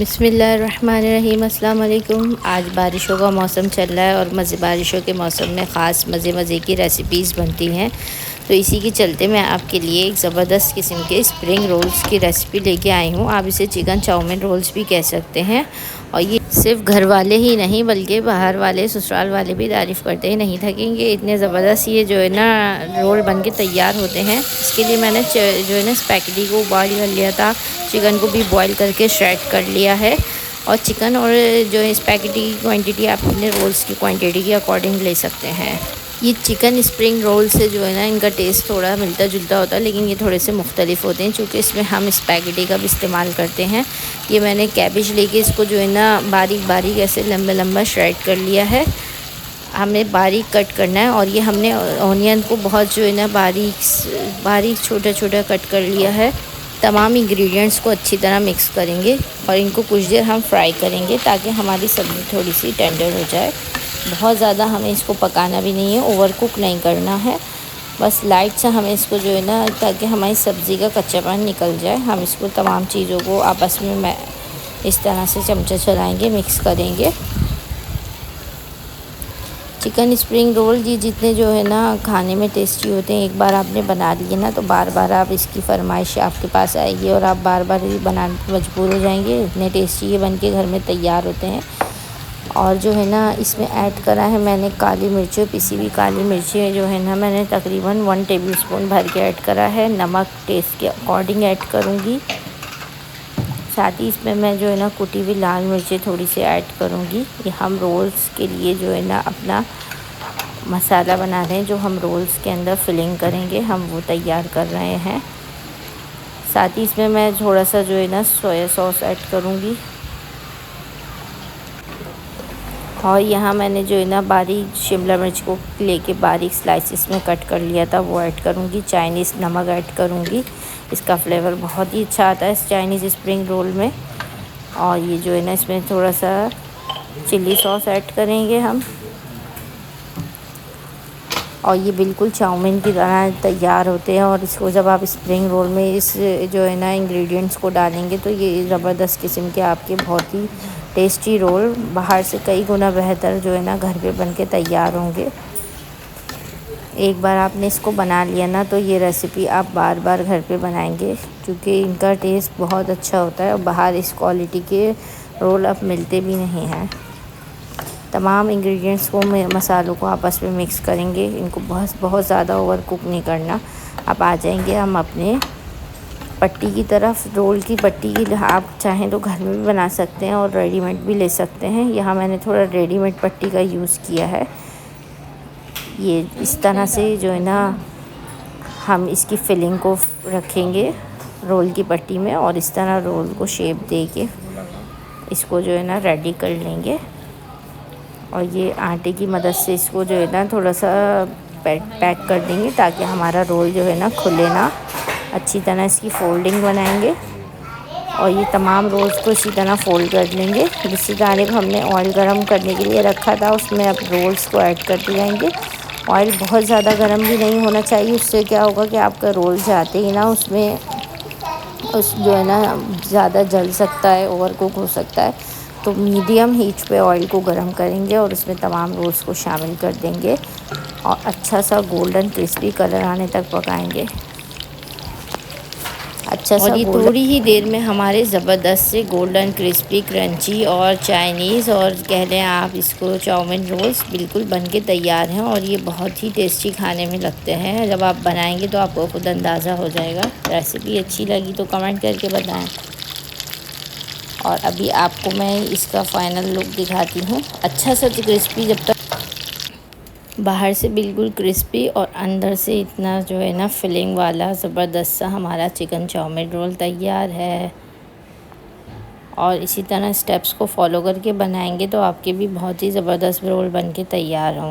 बिस्मिल्लाहिर्रहमानिर्रहीम। अस्सलाम वालेकुम। आज बारिशों का मौसम चल रहा है और बारिशों के मौसम में ख़ास मज़े की रेसिपीज़ बनती हैं। तो इसी के चलते मैं आपके लिए एक ज़बरदस्त किस्म के स्प्रिंग रोल्स की रेसिपी लेके आई हूँ। आप इसे चिकन चाउमीन रोल्स भी कह सकते हैं। और ये सिर्फ घर वाले ही नहीं बल्कि बाहर वाले ससुराल वाले भी तारीफ़ करते ही नहीं थकेंगे। इतने ज़बरदस्त ये जो है ना रोल बन के तैयार होते हैं। इसके लिए मैंने जो है ना स्पैगेटी को बॉईल कर लिया था, चिकन को भी बॉईल करके श्रेड कर लिया है। और चिकन और जो है स्पैगेटी की क्वांटिटी आप अपने रोल्स की क्वांटिटी के अकॉर्डिंग ले सकते हैं। ये चिकन स्प्रिंग रोल से जो है ना इनका टेस्ट थोड़ा मिलता जुलता होता है, लेकिन ये थोड़े से मुख्तलिफ होते हैं क्योंकि इसमें हम स्पैगेटी का भी इस्तेमाल करते हैं। ये मैंने कैबेज लेके इसको जो है ना बारीक बारीक ऐसे लंबा लंबा श्रेड कर लिया है। हमें बारीक कट करना है। और ये हमने ऑनियन को बहुत जो है ना बारीक छोटा छोटा कट कर लिया है। तमाम इंग्रेडिएंट्स को अच्छी तरह मिक्स करेंगे और इनको कुछ देर हम फ्राई करेंगे ताकि हमारी सब्ज़ी थोड़ी सी टेंडर हो जाए। बहुत ज़्यादा हमें इसको पकाना भी नहीं है, ओवर कुक नहीं करना है, बस लाइट सा हमें इसको जो है ना ताकि हमारी सब्ज़ी का कच्चापन निकल जाए। हम इसको तमाम चीज़ों को आपस में इस तरह से चमचा चलाएँगे, मिक्स करेंगे। चिकन स्प्रिंग रोल ये जितने जो है ना खाने में टेस्टी होते हैं, एक बार आपने बना लिए ना तो बार बार आप इसकी फरमाइश आपके पास आएगी और आप बार बार ये बनाने मजबूर हो जाएंगे। इतने टेस्टी ये बन के घर में तैयार होते हैं। और जो है ना इसमें ऐड करा है मैंने काली मिर्चें, पिसी हुई काली मिर्चें जो है ना मैंने तकरीबन 1 टेबलस्पून भर के ऐड करा है। नमक टेस्ट के अकॉर्डिंग ऐड करूँगी। साथ ही इसमें मैं जो है ना कुटी हुई लाल मिर्चें थोड़ी सी ऐड करूँगी। ये हम रोल्स के लिए जो है ना अपना मसाला बना रहे हैं, जो हम रोल्स के अंदर फिलिंग करेंगे हम वो तैयार कर रहे हैं। साथ ही इसमें मैं थोड़ा सा जो है ना सोया सॉस ऐड करूँगी। और यहाँ मैंने जो है ना बारीक शिमला मिर्च को लेके बारीक स्लाइसिस में कट कर लिया था वो ऐड करूँगी। चाइनीज़ नमक ऐड करूँगी, इसका फ्लेवर बहुत ही अच्छा आता है इस चाइनीज़ स्प्रिंग रोल में। और ये जो है ना इसमें थोड़ा सा चिल्ली सॉस ऐड करेंगे हम। और ये बिल्कुल चाउमीन की तरह तैयार होते हैं। और इसको जब आप स्प्रिंग रोल में इस जो है ना इंग्रेडिएंट्स को डालेंगे तो ये ज़बरदस्त किस्म के आपके बहुत ही टेस्टी रोल बाहर से कई गुना बेहतर जो है ना घर पे बन के तैयार होंगे। एक बार आपने इसको बना लिया ना तो ये रेसिपी आप बार बार घर पे बनाएंगे क्योंकि इनका टेस्ट बहुत अच्छा होता है और बाहर इस क्वालिटी के रोल अब मिलते भी नहीं हैं। तमाम इंग्रेडिएंट्स को मसालों को आपस में मिक्स करेंगे। इनको बहुत ज़्यादा ओवर कुक नहीं करना। अब आ जाएंगे हम अपने पट्टी की तरफ। रोल की पट्टी की आप चाहें तो घर में भी बना सकते हैं और रेडीमेड भी ले सकते हैं। यहाँ मैंने थोड़ा रेडीमेड पट्टी का यूज़ किया है। ये इस तरह से जो है ना हम इसकी फिलिंग को रखेंगे रोल की पट्टी में और इस तरह रोल को शेप दे के इसको जो है ना रेडी कर लेंगे। और ये आटे की मदद से इसको जो है ना थोड़ा सा पैक कर देंगे ताकि हमारा रोल जो है ना खुले ना। अच्छी तरह इसकी फोल्डिंग बनाएंगे और ये तमाम रोल्स को इसी तरह फोल्ड कर लेंगे। जिससे जानिब हमने ऑयल गरम करने के लिए रखा था उसमें अब रोल्स को ऐड करते जाएंगे। ऑयल बहुत ज़्यादा गरम भी नहीं होना चाहिए, उससे क्या होगा कि आपका रोल जाते ही ना उसमें जो है ना ज़्यादा जल सकता है, ओवर कुक हो सकता है। तो मीडियम हीट पे ऑयल को गरम करेंगे और उसमें तमाम रोल्स को शामिल कर देंगे और अच्छा सा गोल्डन क्रिस्पी कलर आने तक पकाएंगे। अच्छा सा ये थोड़ी ही देर में हमारे ज़बरदस्त से गोल्डन क्रिस्पी क्रंची और चाइनीज़ और कह लें आप इसको चाउमीन रोल्स बिल्कुल बन के तैयार हैं। और ये बहुत ही टेस्टी खाने में लगते हैं। जब आप बनाएंगे तो आपको खुद अंदाज़ा हो जाएगा। रेसिपी अच्छी लगी तो कमेंट करके बताएं। और अभी आपको मैं इसका फ़ाइनल लुक दिखाती हूँ। अच्छा सा क्रिस्पी, जब तक बाहर से बिल्कुल क्रिस्पी और अंदर से इतना जो है ना फिलिंग वाला ज़बरदस्त सा हमारा चिकन चाउमीन रोल तैयार है। और इसी तरह स्टेप्स को फॉलो करके बनाएंगे तो आपके भी बहुत ही ज़बरदस्त रोल बन के तैयार होंगे।